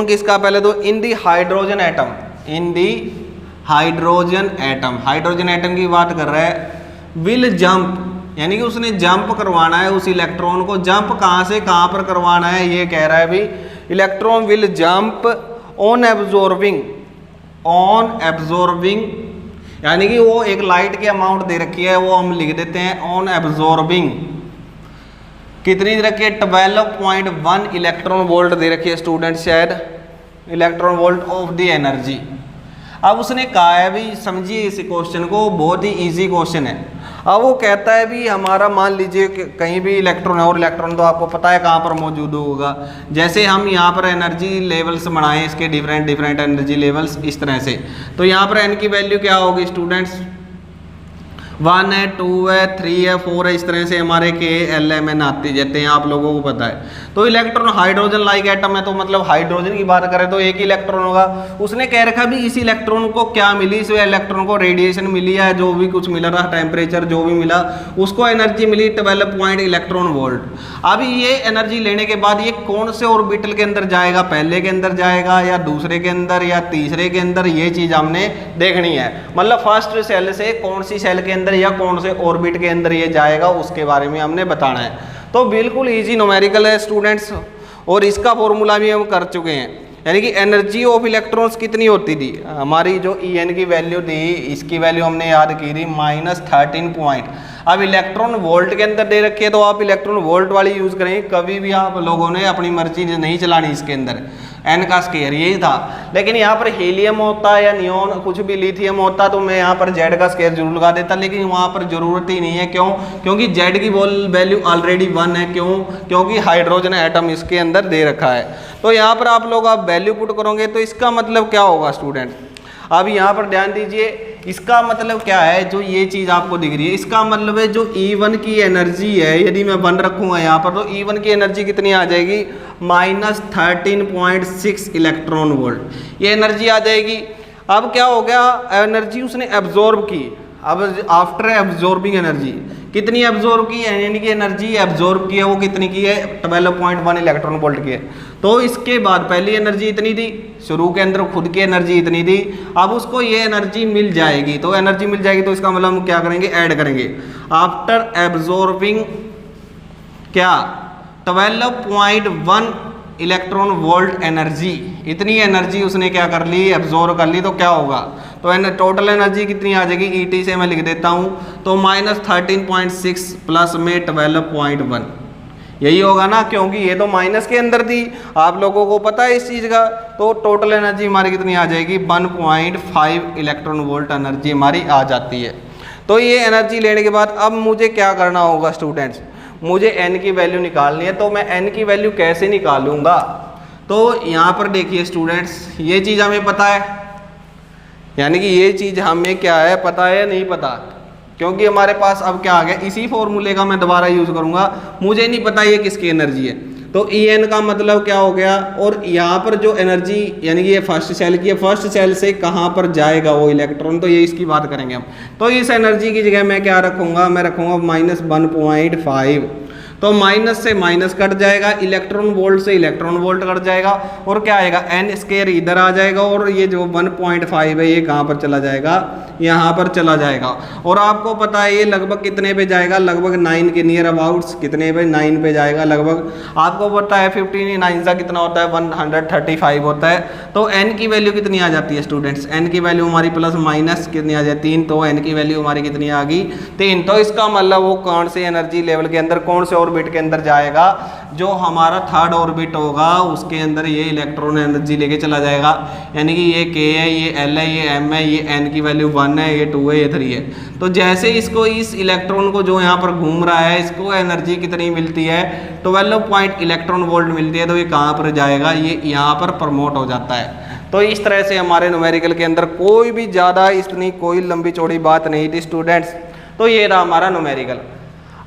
किसका, पहले तो in the hydrogen atom, in the hydrogen atom, hydrogen atom की बात कर रहा है। विल जंप, यानी कि उसने जंप करवाना है उस इलेक्ट्रॉन को। जंप कहाँ से कहाँ पर करवाना है, ये कह रहा है भी electron will jump on absorbing, on absorbing, यानी कि वो एक लाइट की अमाउंट दे रखी है, वो हम लिख देते हैं ऑन एब्जॉर्बिंग। कितनी दे रखी है, 12.1 इलेक्ट्रॉन वोल्ट दे रखी है स्टूडेंट, शायद electron volt of the energy. अब उसने कहा है भी, समझिए इस क्वेश्चन को, बहुत ही इजी क्वेश्चन है। अब वो कहता है भी हमारा, मान लीजिए कि कहीं भी इलेक्ट्रॉन है, और इलेक्ट्रॉन तो आपको पता है कहाँ पर मौजूद होगा। जैसे हम यहाँ पर एनर्जी लेवल्स बनाएं, इसके डिफरेंट एनर्जी लेवल्स इस तरह से, तो यहाँ पर n की वैल्यू क्या होगी स्टूडेंट्स, 1 है, 2 है, 3 है, 4 है, इस तरह से हमारे के एल एम एन आते जाते हैं, आप लोगों को पता है। तो इलेक्ट्रॉन हाइड्रोजन लाइक एटम है, तो मतलब हाइड्रोजन की बात करें तो एक ही इलेक्ट्रॉन होगा। उसने कह रखा भी इस इलेक्ट्रॉन को क्या मिली, इस इलेक्ट्रॉन को रेडिएशन मिली है, जो भी कुछ मिला रहा, टेम्परेचर जो भी मिला, उसको एनर्जी मिली 12 इलेक्ट्रॉन वोल्ट। अब ये एनर्जी लेने के बाद ये कौन से ऑर्बिटल के अंदर जाएगा, पहले के अंदर जाएगा या दूसरे के अंदर या तीसरे के अंदर, ये चीज़ हमने देखनी है। मतलब फर्स्ट सेल से कौन सी सेल के अंदर या कौन से ऑर्बिट के अंदर ये जाएगा, उसके बारे में हमने बताना है। तो बिल्कुल इजी न्यूमेरिकल है स्टूडेंट्स, और इसका फॉर्मूला भी हम कर चुके हैं। यानी कि एनर्जी ऑफ इलेक्ट्रॉन्स कितनी होती थी हमारी, जो En की वैल्यू थी, इसकी वैल्यू हमने याद की थी -13 पॉइंट। अब इलेक्ट्रॉन वोल्ट के अंदर दे रखी है, तो आप इलेक्ट्रॉन वोल्ट वाली यूज़ करेंगे, कभी भी आप लोगों ने अपनी मर्जी नहीं चलानी इसके अंदर। n का स्क्वायर यही था, लेकिन यहाँ पर हीलियम होता या नियोन कुछ भी लिथियम होता तो मैं यहाँ पर z का स्क्वायर जरूर लगा देता, लेकिन वहाँ पर जरूरत ही नहीं है। क्यों? क्योंकि z की वैल्यू ऑलरेडी 1 है। क्यों? क्योंकि हाइड्रोजन एटम इसके अंदर दे रखा है। तो यहाँ पर आप लोग वैल्यू पुट करोगे तो इसका मतलब क्या होगा स्टूडेंट, अब यहाँ पर ध्यान दीजिए, इसका मतलब क्या है, जो ये चीज़ आपको दिख रही है, इसका मतलब है जो E1 की एनर्जी है, यदि मैं 1 रखूँगा यहाँ पर, तो E1 की एनर्जी कितनी आ जाएगी, -13.6 इलेक्ट्रॉन वोल्ट ये एनर्जी आ जाएगी। अब क्या हो गया, एनर्जी उसने एब्जॉर्ब की। अब आफ्टर एब्जॉर्बिंग एनर्जी कितनी एब्जॉर्ब की है, यानी कि एनर्जी एब्जॉर्ब की है वो कितनी की है, 12.1 इलेक्ट्रॉन वोल्ट की है। तो इसके बाद पहली एनर्जी इतनी थी, शुरू के अंदर खुद की एनर्जी इतनी थी, अब उसको ये एनर्जी मिल जाएगी। तो एनर्जी मिल जाएगी तो इसका मतलब हम क्या करेंगे, ऐड करेंगे। आफ्टर एब्जॉर्बिंग क्या 12.1 इलेक्ट्रॉन वोल्ट एनर्जी, इतनी एनर्जी उसने क्या कर ली, एब्जॉर्ब कर ली। तो क्या होगा, तो टोटल एनर्जी कितनी आ जाएगी, ईटी से मैं लिख देता हूँ, तो -13.6 प्लस में 12.1 यही होगा ना, क्योंकि ये तो माइनस के अंदर थी, आप लोगों को पता है इस चीज़ का। तो टोटल एनर्जी हमारी कितनी आ जाएगी, 1.5 इलेक्ट्रॉन वोल्ट एनर्जी हमारी आ जाती है। तो ये एनर्जी लेने के बाद अब मुझे क्या करना होगा स्टूडेंट्स, मुझे n की वैल्यू निकालनी है। तो मैं n की वैल्यू कैसे निकालूंगा, तो यहाँ पर देखिए स्टूडेंट्स, ये चीज़ हमें पता है, यानी कि ये चीज़ हमें क्या है, पता है या नहीं पता, क्योंकि हमारे पास अब क्या आ गया, इसी फॉर्मूले का मैं दोबारा यूज़ करूँगा। मुझे नहीं पता ये किसकी एनर्जी है, तो En का मतलब क्या हो गया, और यहाँ पर जो एनर्जी यानी कि ये फर्स्ट सेल की है, फर्स्ट सेल से कहाँ पर जाएगा वो इलेक्ट्रॉन, तो ये इसकी बात करेंगे हम। तो इस एनर्जी की जगह मैं क्या रखूँगा, मैं रखूँगा -1.5, तो माइनस से माइनस कट जाएगा, इलेक्ट्रॉन वोल्ट से इलेक्ट्रॉन वोल्ट कट जाएगा, और क्या आएगा, n स्क्वायर इधर आ जाएगा, और ये जो 1.5 है ये कहाँ पर चला जाएगा, यहाँ पर चला जाएगा। और आपको पता है ये लगभग कितने पे जाएगा, लगभग 9 के नियर अबाउट्स, कितने पे, 9 पे जाएगा लगभग। आपको पता है 15 9 सा कितना होता है, 135 होता है। तो n की वैल्यू कितनी आ जाती है स्टूडेंट्स, n की वैल्यू हमारी प्लस माइनस कितनी आ जाती है, 3। तो n की वैल्यू हमारी कितनी आ गई, 3। तो इसका मतलब वो कौन से एनर्जी लेवल के अंदर, कौन से ऑर्बिट के अंदर जाएगा, जो हमारा थर्ड ऑर्बिट होगा उसके अंदर ये इलेक्ट्रॉन एनर्जी लेके चला जाएगा। यानी कि ये k है, ये l है, ये m है, ये n की वैल्यू 1 है, ये 2 है, ये 3 है। तो जैसे इसको, इस इलेक्ट्रॉन को जो यहाँ पर घूम रहा है, इसको एनर्जी कितनी मिलती है, 12 इलेक्ट्रॉन वोल्ट मिलती है। तो ये कहाँ पर जाएगा, ये यहाँ पर प्रमोट हो जाता है। तो इस तरह से हमारे न्यूमेरिकल के अंदर कोई भी ज़्यादा इतनी कोई लंबी चौड़ी बात नहीं थी स्टूडेंट्स। तो ये रहा हमारा न्यूमेरिकल।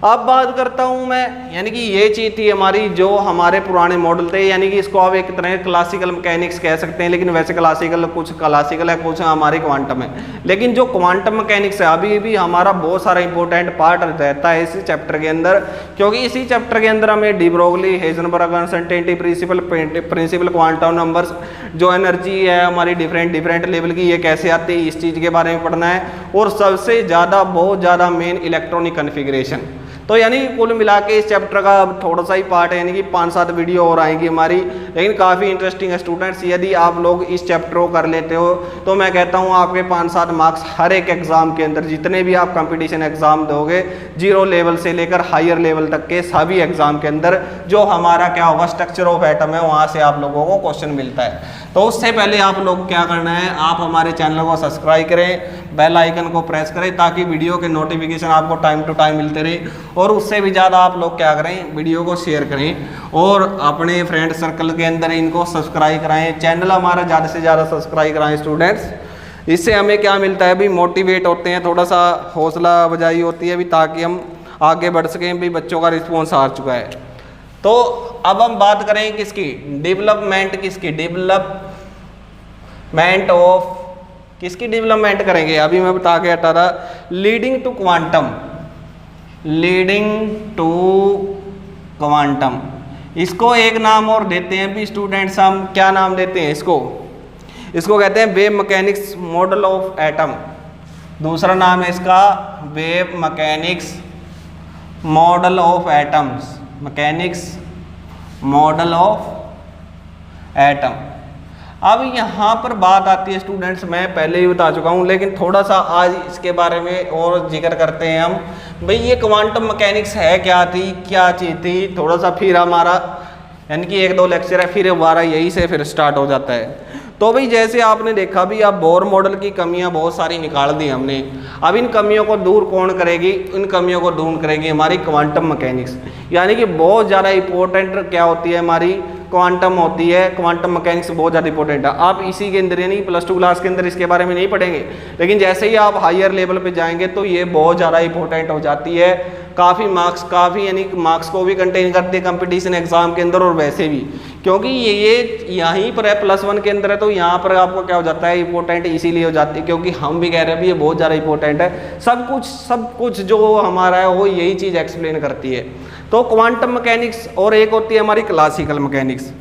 अब बात करता हूँ मैं, यानी कि ये चीज़ थी हमारी जो हमारे पुराने मॉडल थे, यानी कि इसको आप एक तरह क्लासिकल मैकेनिक्स कह सकते हैं, लेकिन वैसे क्लासिकल कुछ क्लासिकल है, कुछ हमारी क्वांटम है। लेकिन जो क्वांटम मैकेनिक्स है अभी भी हमारा बहुत सारा इंपॉर्टेंट पार्ट रहता है इसी चैप्टर के अंदर, क्योंकि इसी चैप्टर के अंदर हमें de Broglie, Heisenberg uncertainty principle quantum numbers, जो एनर्जी है हमारी डिफरेंट लेवल की, ये कैसे आती है, इस चीज़ के बारे में पढ़ना है। और सबसे ज़्यादा बहुत ज़्यादा मेन इलेक्ट्रॉनिक कन्फिग्रेशन। तो यानी कुल मिला के इस चैप्टर का अब थोड़ा सा ही पार्ट है, यानी कि 5-7 वीडियो और आएगी हमारी, लेकिन काफ़ी इंटरेस्टिंग है स्टूडेंट्स। यदि आप लोग इस चैप्टर को कर लेते हो तो मैं कहता हूँ आपके 5-7 मार्क्स हर एक एग्जाम के अंदर, जितने भी आप कंपटीशन एग्जाम दोगे, 0 लेवल से लेकर हायर लेवल तक के सभी एग्जाम के अंदर जो हमारा क्या होगा, स्ट्रक्चर ऑफ एटम है, वहाँ से आप लोगों को क्वेश्चन मिलता है। तो उससे पहले आप लोग क्या करना है, आप हमारे चैनल को सब्सक्राइब करें, बेल आइकन को प्रेस करें, ताकि वीडियो के नोटिफिकेशन आपको टाइम टू टाइम मिलते रहे। और उससे भी ज़्यादा आप लोग क्या करें, वीडियो को शेयर करें और अपने फ्रेंड सर्कल के अंदर इनको सब्सक्राइब कराएं। चैनल हमारा ज़्यादा से ज़्यादा सब्सक्राइब कराएं स्टूडेंट्स। इससे हमें क्या मिलता है भी, मोटिवेट होते हैं, थोड़ा सा हौसला अफजाई होती है भी, ताकि हम आगे बढ़ सकें भी। बच्चों का रिस्पॉन्स आ चुका है। तो अब हम बात करें किसकी, डेवलपमेंट किसकी, डेवलपमेंट ऑफ किसकी डेवलपमेंट करेंगे, अभी मैं बता के हटा था, leading to quantum, leading to quantum. इसको एक नाम और देते हैं भी स्टूडेंट्स, हम क्या नाम देते हैं इसको, इसको कहते हैं wave mechanics model of atom. दूसरा नाम है इसका wave mechanics model of atoms, mechanics model of atom. अब यहाँ पर बात आती है स्टूडेंट्स, मैं पहले ही बता चुका हूँ, लेकिन थोड़ा सा आज इसके बारे में और जिक्र करते हैं हम भाई, ये क्वांटम मैकेनिक्स है क्या थी, क्या चीज़ थी, थोड़ा सा फिर हमारा यानी कि 1-2 लेक्चर है, फिर हमारा यही से फिर स्टार्ट हो जाता है। तो भाई जैसे आपने देखा भी, अब बोर मॉडल की कमियां बहुत सारी निकाल दी हमने। अब इन कमियों को दूर कौन करेगी, इन कमियों को दूर करेगी हमारी क्वांटम मैकेनिक्स। यानी कि बहुत ज़्यादा इंपॉर्टेंट क्या होती है हमारी क्वांटम होती है, क्वांटम मैकेनिक्स बहुत ज़्यादा इंपॉर्टेंट है। आप इसी के अंदर यानी +2 क्लास के अंदर इसके बारे में नहीं पढ़ेंगे, लेकिन जैसे ही आप हायर लेवल पे जाएंगे तो ये बहुत ज़्यादा इंपॉर्टेंट हो जाती है। काफ़ी मार्क्स यानी मार्क्स को भी कंटेन करती है कंपटीशन एग्जाम के अंदर, और वैसे भी क्योंकि ये यहीं पर है +1 के अंदर है, तो यहाँ पर आपको क्या हो जाता है इंपॉर्टेंट इसीलिए हो जाती है क्योंकि हम भी कह रहे हैं भी ये बहुत ज़्यादा इंपॉर्टेंट है। सब कुछ जो हमारा है वो यही चीज़ एक्सप्लेन करती है। तो क्वांटम मैकेनिक्स और एक होती है हमारी क्लासिकल मैकेनिक्स।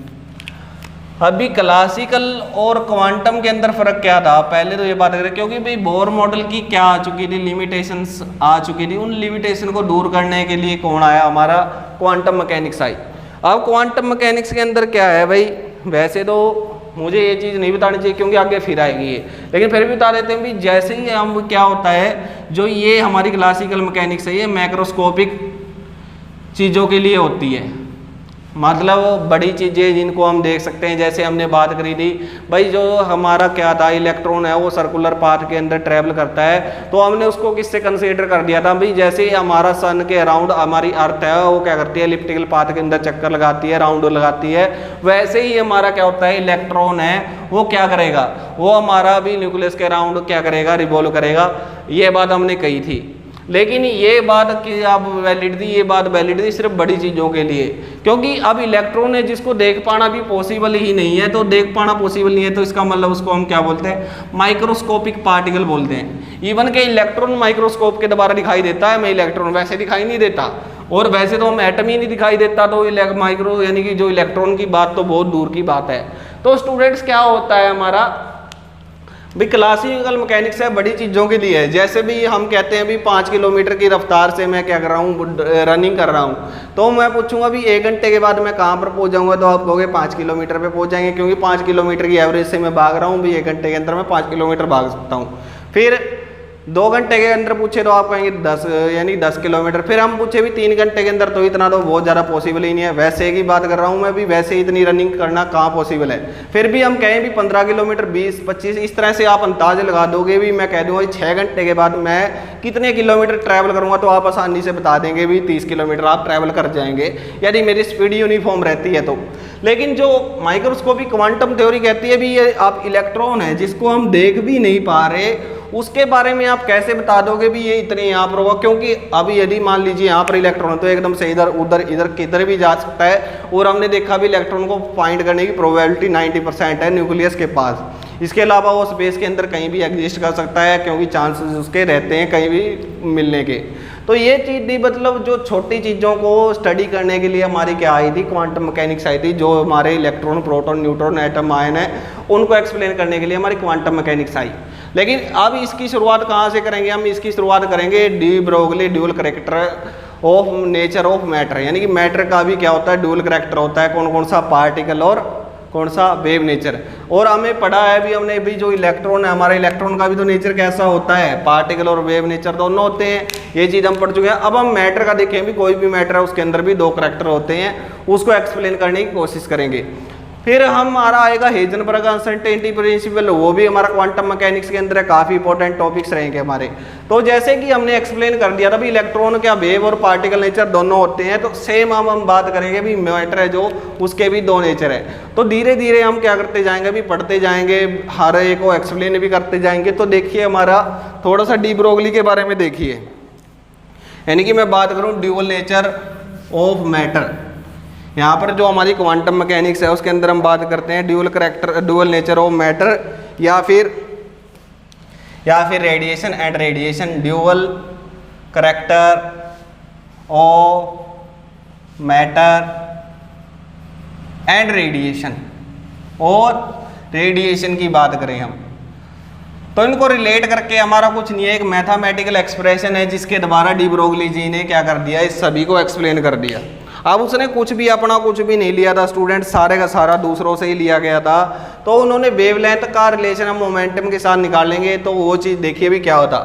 अभी क्लासिकल और क्वांटम के अंदर फ़र्क क्या था, पहले तो ये बात करें क्योंकि भाई बोर मॉडल की क्या आ चुकी थी, लिमिटेशंस आ चुकी थी। उन लिमिटेशन को दूर करने के लिए कौन आया, हमारा क्वांटम मैकेनिक्स आई। अब क्वांटम मैकेनिक्स के अंदर क्या है भाई, वैसे तो मुझे ये चीज़ नहीं बतानी चाहिए क्योंकि आगे फिर आएगी ये, लेकिन फिर भी बता देते हैं भी जैसे ही हम क्या होता है जो ये हमारी क्लासिकल मैकेनिक्स है ये मैक्रोस्कोपिक चीज़ों के लिए होती है, मतलब बड़ी चीज़ें जिनको हम देख सकते हैं। जैसे हमने बात करी थी भाई जो हमारा क्या था इलेक्ट्रॉन है वो सर्कुलर पाथ के अंदर ट्रैवल करता है, तो हमने उसको किससे कंसीडर कर दिया था भाई, जैसे ही हमारा सन के अराउंड हमारी अर्थ है वो क्या करती है इलिप्टिकल पाथ के अंदर चक्कर लगाती है, राउंड लगाती है, वैसे ही हमारा क्या होता है इलेक्ट्रॉन है वो क्या करेगा, वो हमारा भी न्यूक्लियस के अराउंड क्या करेगा, रिवॉल्व करेगा। ये बात हमने कही थी, लेकिन ये बात कि आप वैलिड थी, ये बात वैलिड थी सिर्फ बड़ी चीज़ों के लिए, क्योंकि अब इलेक्ट्रॉन है जिसको देख पाना भी पॉसिबल ही नहीं है, तो देख पाना पॉसिबल नहीं है तो इसका मतलब उसको हम क्या बोलते हैं, माइक्रोस्कोपिक पार्टिकल बोलते हैं। इवन के इलेक्ट्रॉन माइक्रोस्कोप के द्वारा दिखाई देता है, मैं इलेक्ट्रॉन वैसे दिखाई नहीं देता, और वैसे तो हम एटम ही नहीं दिखाई देता, तो माइक्रो यानी कि जो इलेक्ट्रॉन की बात तो बहुत दूर की बात है। तो स्टूडेंट्स क्या होता है हमारा भी क्लासिकल मैकेनिक्स है बड़ी चीज़ों के लिए है। जैसे भी हम कहते हैं भी 5 किलोमीटर की रफ्तार से मैं क्या कर रहा हूँ, रनिंग कर रहा हूँ, तो मैं पूछूंगा भी 1 घंटे के बाद मैं कहाँ पर पहुँच जाऊँगा, तो आप कहोगे 5 किलोमीटर पे पहुँच जाएंगे, क्योंकि 5 किलोमीटर की एवरेज से मैं भाग रहा हूँ भी 1 घंटे के अंदर मैं 5 किलोमीटर भाग सकता हूँ। फिर 2 घंटे के अंदर पूछे तो आप कहेंगे 10 kilometer। फिर हम पूछे भी 3 घंटे के अंदर, तो इतना तो बहुत ज़्यादा पॉसिबल ही नहीं है। वैसे की बात कर रहा हूँ मैं भी, वैसे ही इतनी रनिंग करना कहाँ पॉसिबल है। फिर भी हम कहें भी 15 किलोमीटर, 20, 25 इस तरह से आप अंदाज़ लगा दोगे भी, मैं कह दूँगा 6 घंटे के बाद मैं कितने किलोमीटर ट्रैवल करूँगा, तो आप आसानी से बता देंगे भी 30 किलोमीटर आप ट्रैवल कर जाएंगे, यदि मेरी स्पीड यूनिफॉर्म रहती है तो। लेकिन जो माइक्रोस्कोपिक क्वांटम थ्योरी कहती है भी ये आप इलेक्ट्रॉन है जिसको हम देख भी नहीं पा रहे, उसके बारे में आप कैसे बता दोगे भी ये इतने यहाँ पर होगा, क्योंकि अभी यदि मान लीजिए यहाँ पर इलेक्ट्रॉन है तो एकदम से इधर उधर इधर किधर भी जा सकता है। और हमने देखा भी इलेक्ट्रॉन को फाइंड करने की प्रोबेबिलिटी 90% है न्यूक्लियस के पास। इसके अलावा वो स्पेस के अंदर कहीं भी एग्जिस्ट कर सकता है, क्योंकि चांसेस उसके रहते हैं कहीं भी मिलने के। तो ये चीज़ थी, मतलब जो छोटी चीज़ों को स्टडी करने के लिए हमारी क्या आई थी, क्वांटम मैकेनिक्स आई थी। जो हमारे electron, proton, neutron, atom, ion है, उनको एक्सप्लेन करने के लिए हमारी क्वांटम मैकेनिक्स आई। लेकिन अब इसकी शुरुआत कहाँ से करेंगे हम? इसकी शुरुआत करेंगे de Broglie dual character of nature of matter, यानी कि मैटर का भी क्या होता है, ड्यूल करैक्टर होता है, कौन कौन सा, पार्टिकल और कौन सा, वेव नेचर। और हमें पढ़ा है भी हमने भी, जो इलेक्ट्रॉन है हमारा, इलेक्ट्रॉन का भी तो नेचर कैसा होता है, पार्टिकल और वेव नेचर दोनों होते हैं। ये चीज़ हम पढ़ चुके हैं। अब हम मैटर का देखें भी, कोई भी मैटर है उसके अंदर भी 2 करैक्टर होते हैं, उसको एक्सप्लेन करने की कोशिश करेंगे। फिर हमारा आएगा हेजनबर्ग अनसर्टेनिटी प्रिंसिपल, वो भी हमारा क्वांटम मैकेनिक्स के अंदर है, काफ़ी इंपॉर्टेंट टॉपिक्स रहेंगे हमारे। तो जैसे कि हमने एक्सप्लेन कर दिया था भी इलेक्ट्रॉन क्या वेव और पार्टिकल नेचर दोनों होते हैं, तो सेम हम बात करेंगे भी मैटर है जो, उसके भी 2 नेचर है। तो धीरे धीरे हम क्या करते जाएंगे भी, पढ़ते जाएंगे, हर एक को एक्सप्लेन भी करते जाएंगे। तो देखिए हमारा थोड़ा सा डी ब्रोगली के बारे में देखिए, यानी कि मैं बात करूँ ड्यूअल नेचर ऑफ मैटर। यहाँ पर जो हमारी क्वांटम मैकेनिक्स है उसके अंदर हम बात करते हैं ड्यूअल नेचर ऑफ मैटर, या फिर radiation and radiation, dual character of matter and radiation. और रेडिएशन की बात करें हम, तो इनको रिलेट करके हमारा कुछ नहीं है, एक मैथमेटिकल एक्सप्रेशन है जिसके द्वारा डी ब्रोगली जी ने क्या कर दिया, इस सभी को एक्सप्लेन कर दिया। अब उसने कुछ भी अपना कुछ भी नहीं लिया था स्टूडेंट, सारे का सारा दूसरों से ही लिया गया था। तो उन्होंने वेवलेंथ का रिलेशन हम मोमेंटम के साथ निकालेंगे, तो वो चीज़ देखिए भी क्या होता।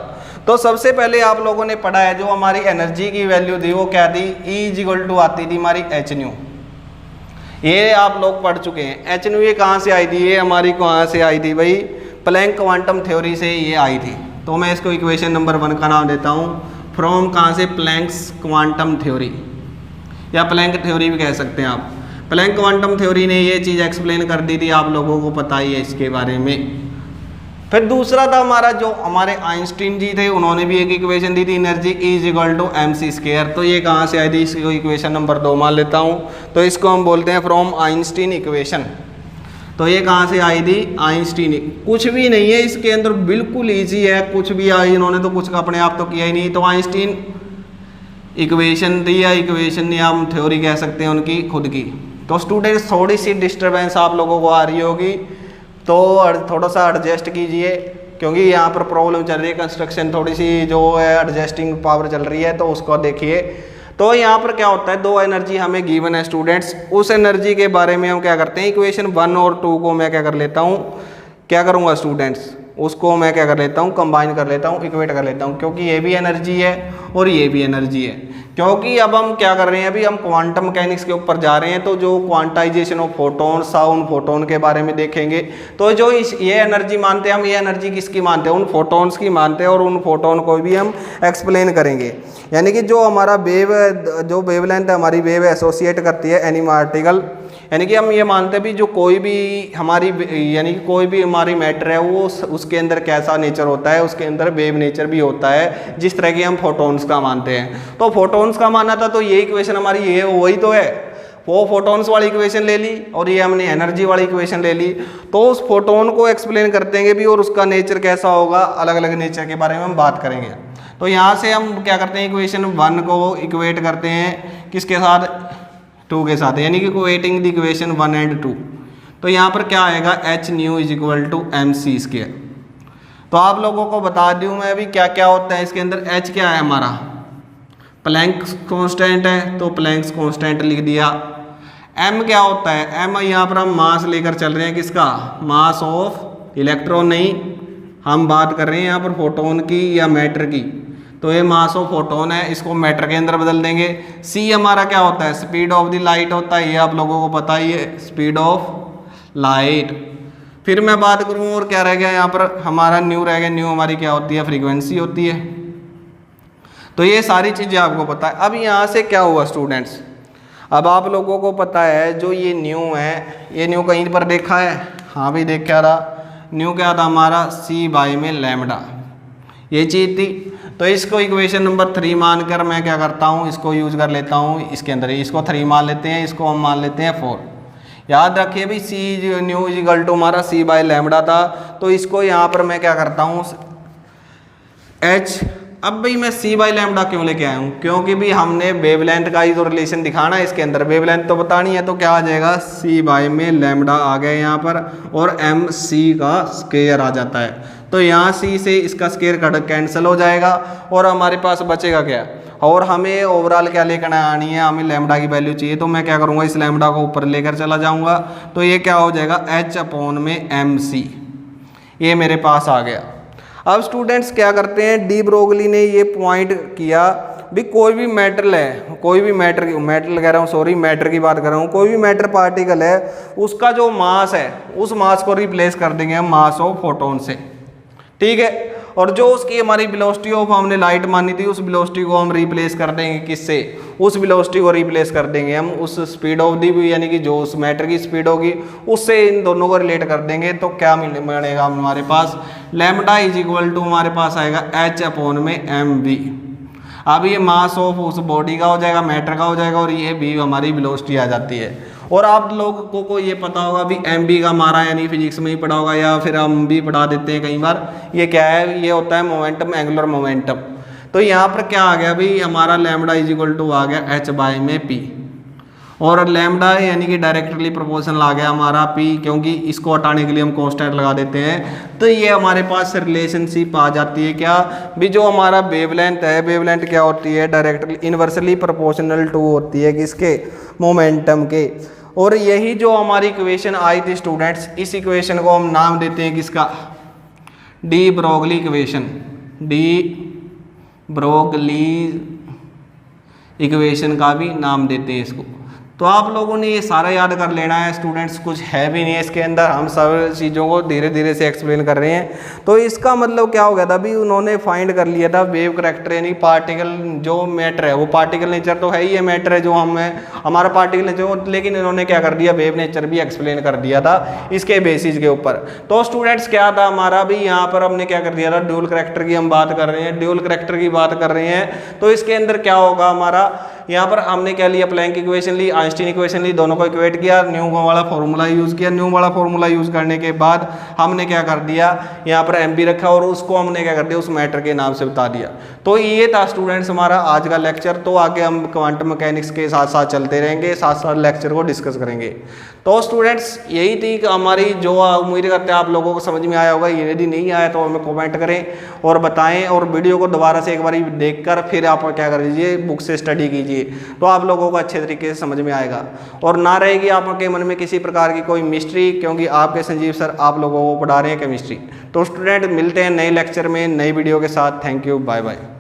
तो सबसे पहले आप लोगों ने पढ़ा है जो हमारी एनर्जी की वैल्यू थी वो क्या थी, E आती थी हमारी hν। ये आप लोग पढ़ चुके हैं। hν ये कहाँ से आई थी, ये हमारी कहाँ से आई थी भाई, प्लैंक क्वांटम थ्योरी से ये आई थी। तो मैं इसको इक्वेशन नंबर 1 का नाम देता हूँ, फ्रॉम कहाँ से, प्लैंक्स क्वांटम थ्योरी, या प्लैंक थ्योरी भी कह सकते हैं आप। प्लैंक क्वांटम थ्योरी ने ये चीज़ एक्सप्लेन कर दी थी, आप लोगों को पता ही है इसके बारे में। फिर दूसरा था हमारा जो हमारे आइंस्टीन जी थे, उन्होंने भी एक इक्वेशन दी थी, energy is equal to mc²। तो ये कहाँ से आई थी, इसको इक्वेशन नंबर 2 मान लेता हूँ। तो इसको हम बोलते हैं फ्रॉम आइंस्टीन इक्वेशन। तो ये कहाँ से आई थी, आइंस्टीन। कुछ भी नहीं है इसके अंदर, बिल्कुल ईजी है, कुछ भी आई इन्होंने तो कुछ अपने आप तो किया ही नहीं। तो आइंस्टीन इक्वेशन थी, या इक्वेशन या हम थ्योरी कह सकते हैं उनकी खुद की। तो स्टूडेंट्स थोड़ी सी डिस्टर्बेंस आप लोगों को आ रही होगी, तो थोड़ा सा एडजस्ट कीजिए, क्योंकि यहाँ पर प्रॉब्लम चल रही है, कंस्ट्रक्शन थोड़ी सी जो है एडजस्टिंग पावर चल रही है, तो उसको देखिए। तो यहाँ पर क्या होता है, 2 एनर्जी हमें गिवन है स्टूडेंट्स। उस एनर्जी के बारे में हम क्या करते हैं, इक्वेशन 1 और 2 को मैं क्या कर लेता हूँ, क्या करूँगा स्टूडेंट्स, उसको मैं क्या कर लेता हूँ, कंबाइन कर लेता हूँ, इक्वेट कर लेता हूँ, क्योंकि ये भी एनर्जी है और ये भी एनर्जी है। क्योंकि अब हम क्या कर रहे हैं, अभी हम क्वांटम मैकेनिक्स के ऊपर जा रहे हैं, तो जो क्वांटाइजेशन ऑफ फोटोन सा उन फोटोन के बारे में देखेंगे। तो जो ये एनर्जी मानते हैं हम, ये एनर्जी किसकी मानते हैं, उन फोटोन्स की मानते हैं, और उन फोटोन को भी हम एक्सप्लेन करेंगे। यानी कि जो हमारा वेव, जो वेवलेंथ हमारी वेव एसोसिएट करती है एनी पार्टिकल, यानी कि हम ये मानते हैं भी जो कोई भी हमारी, यानी कि कोई भी हमारी मैटर है वो उसके अंदर कैसा नेचर होता है, उसके अंदर वेव नेचर भी होता है, जिस तरह की हम फोटोन्स का मानते हैं। तो फोटोन्स का माना था, तो ये इक्वेशन हमारी ये वही तो है, वो फोटोन्स वाली इक्वेशन ले ली और ये हमने एनर्जी वाली इक्वेशन ले ली। तो उस फोटोन को एक्सप्लेन करते हैं भी, और उसका नेचर कैसा होगा, अलग अलग नेचर के बारे में हम बात करेंगे। तो यहाँ से हम क्या करते हैं, इक्वेशन 1 को इक्वेट करते हैं किसके साथ, 2 के साथ, यानी कि इक्वेटिंग द इक्वेशन 1 and 2। तो यहाँ पर क्या आएगा, h nu is equal to mc²। तो आप लोगों को बता दूँ मैं अभी क्या क्या होता है इसके अंदर। h क्या है हमारा, प्लैंक कांस्टेंट है, तो प्लैंक्स कांस्टेंट लिख दिया। m क्या होता है, m यहाँ पर हम मास लेकर चल रहे हैं, किसका, मास ऑफ इलेक्ट्रॉन, नहीं हम बात कर रहे हैं यहाँ पर फोटोन की या मैटर की। तो ये मास ऑफ फोटोन है, इसको मैटर के अंदर बदल देंगे। c हमारा क्या होता है, स्पीड ऑफ द लाइट होता है, ये आप लोगों को पता ही है, स्पीड ऑफ लाइट। फिर मैं बात करूँ और क्या रह गया यहाँ पर हमारा, न्यू रह गया। न्यू हमारी क्या होती है, फ्रीक्वेंसी होती है। तो ये सारी चीज़ें आपको पता है। अब यहाँ से क्या हुआ स्टूडेंट्स, अब आप लोगों को पता है जो ये न्यू है, ये न्यू कहीं पर देखा है, हाँ भी देखा रहा। न्यू क्या था हमारा, c में लैम्डा, ये चीज़ थी। तो इसको इक्वेशन नंबर 3 मानकर मैं क्या करता हूँ, इसको यूज कर लेता हूँ इसके अंदर। इसको 3 मान लेते हैं, इसको हम मान लेते हैं 4। याद रखिए भाई, c nu is equal to हमारा c लैम्डा था। तो इसको यहाँ पर मैं क्या करता हूँ, h। अब भाई मैं c लैम्डा क्यों लेके आया हूँ, क्योंकि भी हमने वेवलेंथ का ही तो रिलेशन दिखाना है इसके अंदर, वेवलेंथ तो बतानी है। तो क्या आ जाएगा, c में लैम्डा आ गया यहाँ पर, और mc का स्क्वायर आ जाता है। तो यहाँ c से इसका स्क्वायर कैंसिल हो जाएगा, और हमारे पास बचेगा क्या, और हमें ओवरऑल क्या लेकर आनी है, हमें लैम्डा की वैल्यू चाहिए। तो मैं क्या करूँगा, इस लैम्डा को ऊपर लेकर चला जाऊँगा। तो ये क्या हो जाएगा, h/mc, ये मेरे पास आ गया। अब स्टूडेंट्स क्या करते हैं, डी ब्रोगली ने ये पॉइंट किया भी, कोई भी मेटल है, कोई भी मैटर कह रहा हूँ, सॉरी मैटर की बात कर रहा हूँ, कोई भी मैटर पार्टिकल है, उसका जो मास है, उस मास को रिप्लेस कर देंगे हम मास ऑफ फोटोन से, ठीक है। और जो उसकी हमारी वेलोसिटी ऑफ हमने लाइट मानी थी, उस वेलोसिटी को हम रिप्लेस कर देंगे किससे, उस वेलोसिटी को रिप्लेस कर देंगे हम उस स्पीड ऑफ दी, यानी कि जो उस मैटर की स्पीड होगी उससे इन दोनों को रिलेट कर देंगे। तो क्या मिलेगा हमारे पास, लैम्डा इज इक्वल टू हमारे पास आएगा h/mv। अब ये मास ऑफ उस बॉडी का हो जाएगा, मैटर का हो जाएगा, और ये v हमारी वेलोसिटी आ जाती है। और आप लोगों को ये पता होगा भी mv का हमारा, यानी फिजिक्स में ही पढ़ा होगा, या फिर हम भी पढ़ा देते हैं कई बार। ये क्या है, ये होता है मोमेंटम, एंगुलर मोमेंटम। तो यहाँ पर क्या आ गया भाई, हमारा लैम्डा इज इक्वल टू आ गया h/p, और लैम्डा यानी कि डायरेक्टली प्रोपोर्शनल आ गया हमारा p, क्योंकि इसको हटाने के लिए हम कांस्टेंट लगा देते हैं। तो ये हमारे पास रिलेशनशिप आ जाती है क्या भी, जो हमारा वेवलेंथ है, वेवलेंथ क्या होती है, डायरेक्टली इन्वर्सली प्रोपोर्शनल टू होती है किसके, मोमेंटम के। और यही जो हमारी इक्वेशन आई थी स्टूडेंट्स, इस इक्वेशन को हम नाम देते हैं किसका, de Broglie equation, de Broglie equation का भी नाम देते हैं इसको। तो आप लोगों ने ये सारा याद कर लेना है स्टूडेंट्स, कुछ है भी नहीं है इसके अंदर, हम सब चीज़ों को धीरे धीरे से एक्सप्लेन कर रहे हैं। तो इसका मतलब क्या हो गया था, अभी उन्होंने फाइंड कर लिया था वेव करैक्टर यानी पार्टिकल जो मैटर है, वो पार्टिकल नेचर तो है ही, ये मैटर है जो हमारा पार्टिकल नेचर, लेकिन इन्होंने क्या कर दिया, वेव नेचर भी एक्सप्लेन कर दिया था इसके बेसिस के ऊपर। तो स्टूडेंट्स क्या था हमारा भी यहाँ पर हमने क्या कर दिया था, ड्यूल करैक्टर की हम बात कर रहे हैं, ड्यूल करैक्टर की बात कर रहे हैं। तो इसके अंदर क्या होगा हमारा, यहाँ पर हमने क्या लिया, प्लैंक इक्वेशन ली, आइंस्टीन इक्वेशन ली, दोनों को इक्वेट किया, न्यू वाला फॉर्मूला यूज़ किया। न्यू वाला फॉर्मूला यूज़ करने के बाद हमने क्या कर दिया, यहाँ पर एम रखा और उसको हमने क्या कर दिया, उस मैटर के नाम से बता दिया। तो ये था स्टूडेंट्स हमारा आज का लेक्चर। तो आगे हम क्वांटम मैकेनिक्स के साथ साथ चलते रहेंगे, साथ साथ लेक्चर को डिस्कस करेंगे। तो स्टूडेंट्स यही थी कि हमारी जो उम्मीद करते हैं आप लोगों को समझ में आया होगा। यदि नहीं आया तो हमें कमेंट करें और बताएं, और वीडियो को दोबारा से एक बार देखकर फिर आप क्या कर लीजिए, बुक से स्टडी कीजिए, तो आप लोगों को अच्छे तरीके से समझ में आएगा और ना रहेगी आपके मन में किसी प्रकार की कोई मिस्ट्री, क्योंकि आपके संजीव सर आप लोगों को पढ़ा रहे हैं केमिस्ट्री। तो स्टूडेंट मिलते हैं नए लेक्चर में नई वीडियो के साथ। Thank you, bye bye.